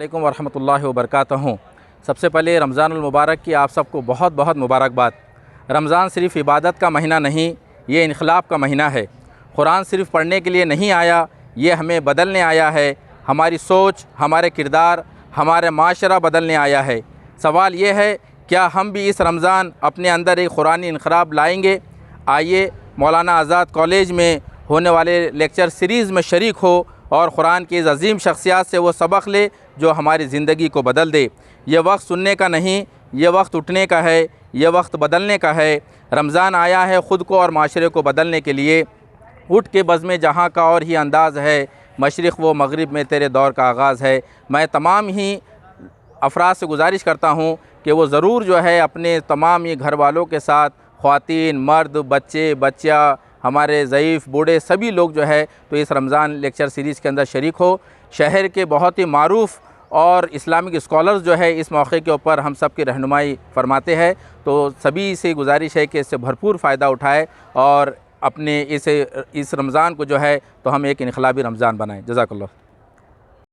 अस्सलामुअलैकुम वरहमतुल्लाहि वबरकातुहू। सबसे पहले रमज़ानुल मुबारक की आप सबको बहुत बहुत मुबारकबाद। रमज़ान सिर्फ़ इबादत का महीना नहीं, ये इनक़लाब का महीना है। कुरान सिर्फ़ पढ़ने के लिए नहीं आया, ये हमें बदलने आया है। हमारी सोच, हमारे किरदार, हमारा माशरा बदलने आया है। सवाल ये है, क्या हम भी इस रमज़ान अपने अंदर एक कुरानी इनक़लाब लाएँगे? आइए मौलाना आज़ाद कॉलेज में होने वाले लेक्चर सीरीज़ में शरीक हो और कुरान की इस अज़ीम शख्सियत से वो सबक ले जो हमारी ज़िंदगी को बदल दे। ये वक्त सुनने का नहीं, ये वक्त उठने का है, ये वक्त बदलने का है। रमज़ान आया है ख़ुद को और माशरे को बदलने के लिए। उठ के बज़्म जहाँ का और ही अंदाज़ है, मशरिक़ व मग़रिब में तेरे दौर का आगाज़ है। मैं तमाम ही अफराद से गुजारिश करता हूँ कि वो ज़रूर जो है अपने तमाम ही घर वालों के साथ, ख़वातीन, मर्द, बच्चे, बच्चा, हमारे ज़ईफ़, बूढ़े सभी लोग जो है तो इस रमज़ान लेक्चर सीरीज़ के अंदर शरीक हो। शहर के बहुत ही मारूफ़ और इस्लामिक स्कॉलर्स जो है इस मौके के ऊपर हम सब की रहनुमाई फरमाते हैं। तो सभी से गुजारिश है कि इससे भरपूर फ़ायदा उठाए और अपने इस रमज़ान को जो है तो हम एक इनक़लाबी रमज़ान बनाएँ। जज़ाकल्लाह।